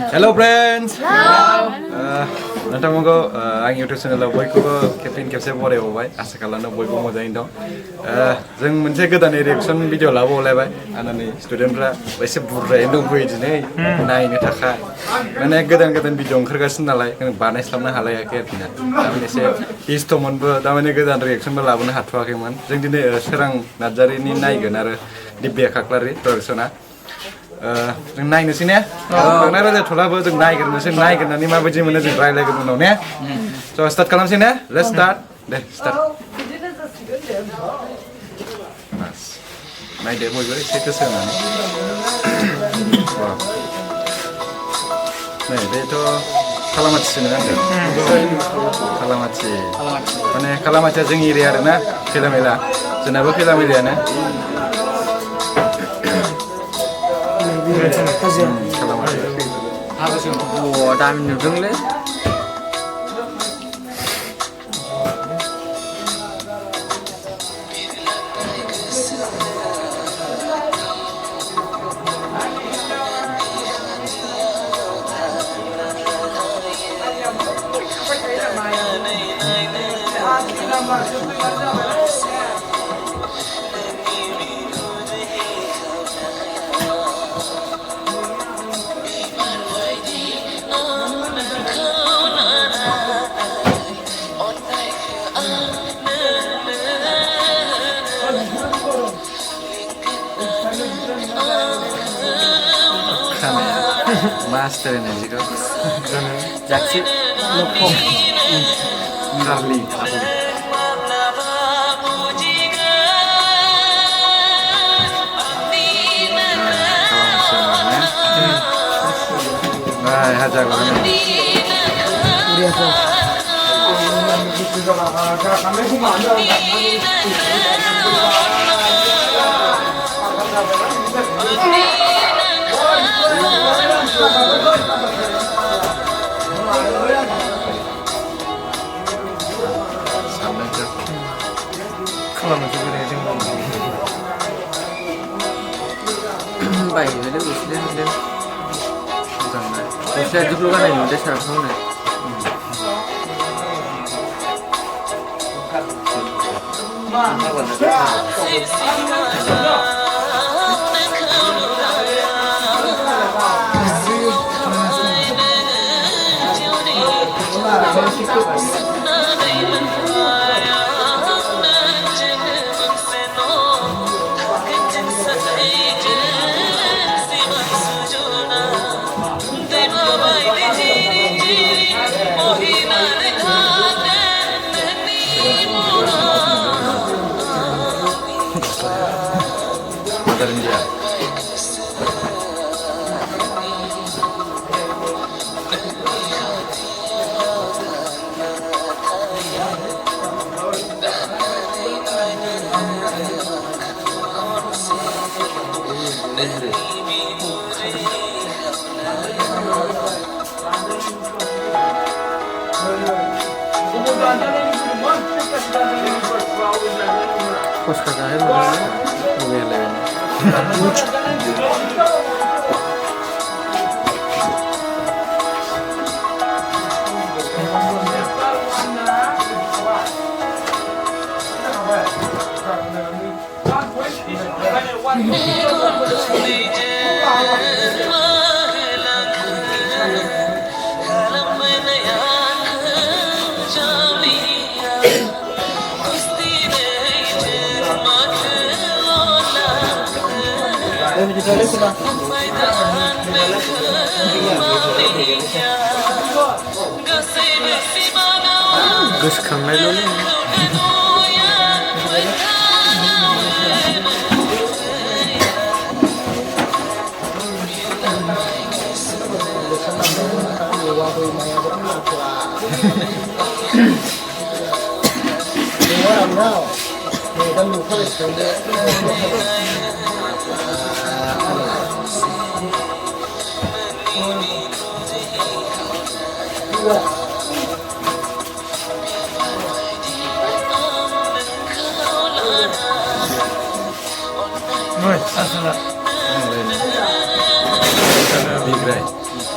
Hello friends. नोंथांमोनखौ आं YouTube चेनेलाव बयखौबो खेबसे बरायबावबाय आसा खालामो बयबो मोजाङैनो दं जों मोनसे गोदान रिएक्सन भिडिअ लाबावलायबाय आरो नै स्टुडेन्टफ्रा एसे बुरजायैनो दंफैयो दिनै नायनो थाखाय माने गोदान भिडिअ ओंखारगासिनो नालाय बानायस्लाबनो हालायाखै आरोखि ना थारमाने एसे इस्टमोनबो थारमाने गोदान रिएक्सनबो लाबोनो हाथ'वाखैमोन जों दिनै सोरां नार्जारिनि नायगोन आरो दिब्या खाख्लारि प्रडाक्सना जों नायनोसै ने बांद्राय रायज्लायथ'लाबो जों नायग्रोनानै माबायदि मोनो जों रायज्लायगोन उनाव ने स' स्टार्ट खालामसै ने लेट्स स्टार्ट दे स्टार्ट नायदो बयबो एसे गोसो होनानै नै बेथ' खालामाथिसो नङा होनदों खालामाथि माने खालामाथिया जोंनि एरिया आरोना खैला मैला जोंनाबो खैला मैलायानो दामि नुदोंलै Master ini juga. Jaksi lokong Ngarli. Nah, hajar banget. biasa Kalau juga nih yang baik jadi usia dia usia dulu kan ini udah 100 tahun ya Madarin dia. Kos kakaknya mana? Lumayan lah. Gooskanlar dulu. Big guy.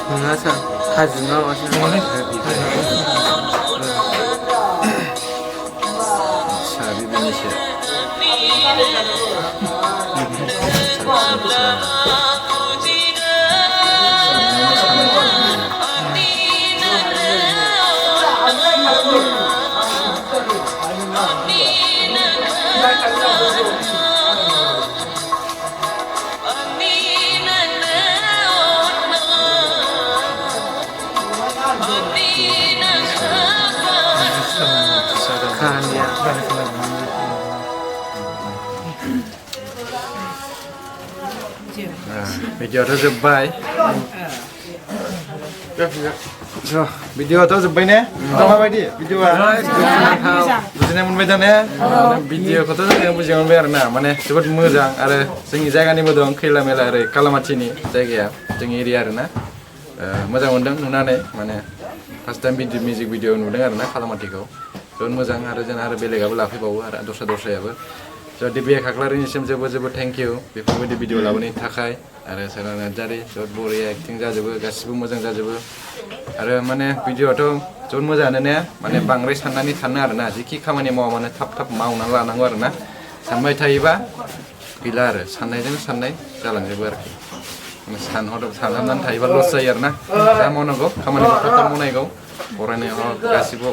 नङा सार हाजोना माबासो आदसा बेबायदिसो kahannya भिडिअ'आथ' जोब्बाय भिडिअ'आथ' जोब्बाय ने माबायदि भिडिअ'आ बुजिनाय मोनबाय दा ने भिडिअ'खौथ' जोङो बुजिना मोनबाय आरो ना माने जोबोद मोजां आरो जोंनि जायगानिबो दं खैला मेला ओरै कालामाथिनि जायगाया जोंनि एरिया आरो ना मोजां मोनदों नुनानै माने फार्स्ट टाइम मिउजिक भिडिअ नुदों आरो ना कालामाथिखौ जोबोद मोजां आरो जों आरो बेलेगाबो लाफैबावो आरो दस्रायाबो स' दिबिया खाख्लारिनिसिम जोबोद थेंक इउ बेफोरबायदि भिडिअ लाबोनायनि थाखाय आरो सोरां नार्जारि जोबोद बरिया एक्टिं जाजोबो गासिबो मोजां जाजोबो आरो माने भिडिअ'आथ' जोबोद मोजाङानो ने माने बांद्राय साननानै थानो आरो ना जिखि खामानि मावा मानो थाब मावनानै लानांगौ आरो ना सानबाय थायोबा गैला आरो साननायजों साननाय जालांजोबो आरोखि सानहाबनानै थायोबा लस जायो आरो ना जा मावनांगौ खामानिखौ थाब मावनांगौ फरायनायाव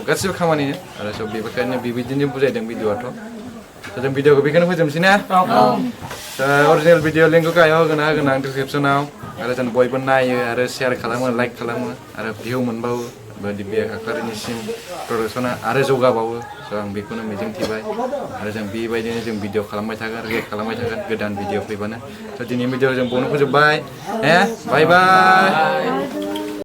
गासिबो खामानि आरो स' बेनिखायनो बेबायदिनो बुजायदों भिडिअ'आथ' जों भिडिअ'खौ बेखौनो फोजोबनोसै ना अरिजिनेल भिडिअ लिंकखौ गाहायाव होगोन आं डिसक्रिपसनाव आरो जों बयबो नायो आरो शेयार खालामो लाइक खालामो आरो भिउ मोनबावो दिबिया खाख्लारिनिसिम प्रडाक्सना आरो जौगाबावो स' आं बेखौनो मिजिंथिबाय आरो जों बेबायदिनो जों भिडिअ खालामबाय थागोन रिएक्ट खालामबाय थागोन गोदान भिडिअ फैबानो स' दिनै भिडिअ जों बावनो फोजोबबाय बाय बाय